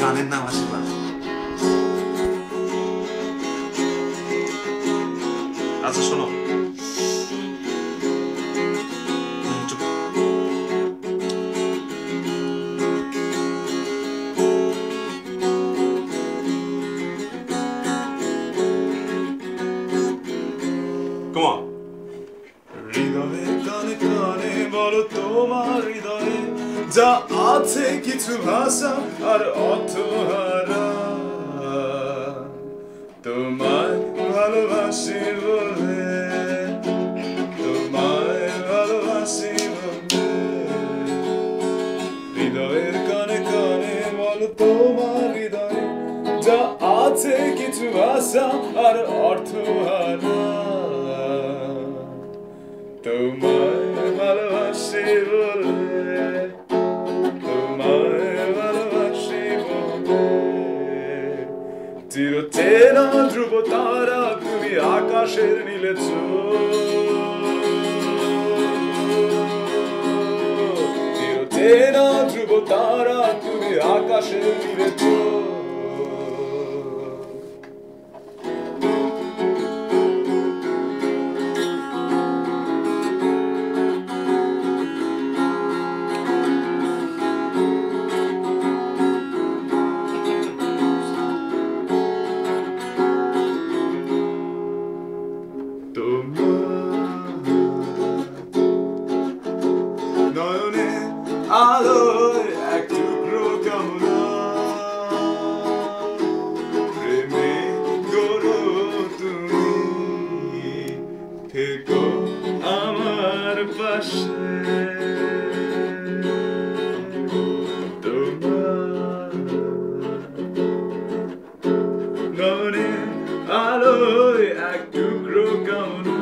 গানের নাম আশীর্বাদ। আচ্ছা শোনো, চুপ। Come on. হৃদয়ে কানে কানে বলো তোমার হৃদয়ে যা আছে কিছু ভাষা আর অর্থহারা। তোমায় ভালোবাসি বলে, তোমায় ভালোবাসি বলে। হৃদয়ের কানে কানে বলো তোমার হৃদয়ে যা আছে কিছু ভাষা আর অর্থহারা। তোমায় ভালোবাসি বলে, তোমায় ভালোবাসি বলে। চিরচেনা ধ্রুব তারা তুমি আকাশের নীলে চিরচেনা ধ্রুব তারা তুমি আকাশের নীলে নয়নে আলোয় এক টুকরো কামনা প্রেমে গড়ো তুমি থেকো আমার পাশে। তোমার নয়নে আলোয় এক টুকরো কামনা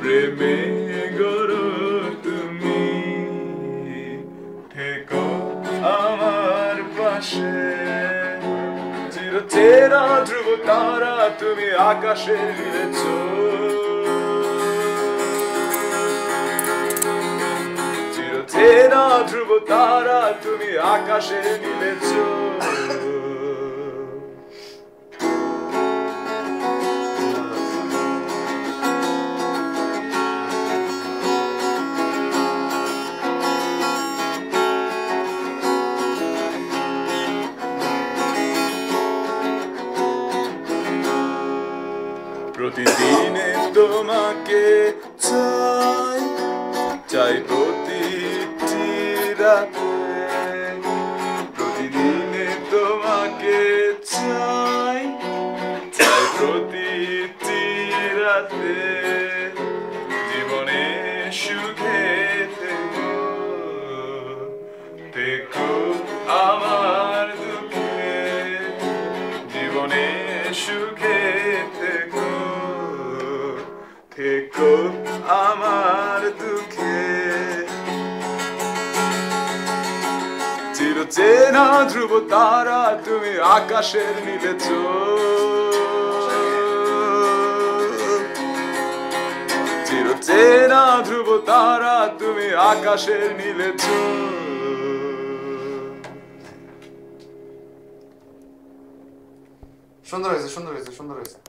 প্রেমে গড়ো তুমি থেকো আমার পাশে। চিরচেনা ধ্রুব তারা তুমি আকাশে মিলেছ, চিরচেনা ধ্রুব তারা তুমি আকাশে মিলেছ। প্রতিদিনে তোমাকে চাই, চাই প্রতিটি রাতে। প্রতিদিনে তোমাকে চাই, চাই প্রতিটি রাতে। জীবনে সুখে থেকো, থেকো আমার দুঃখে। জীবনে সুখে থেকো, থেকো আমার দুঃখে। চিরচেনা ধ্রুব তারা তুমি আকাশের নীলে চিরচেনা ধ্রুব তারা তুমি আকাশের নীলে সুন্দর হয়েছে, সুন্দর হয়েছে, সুন্দর হয়েছে।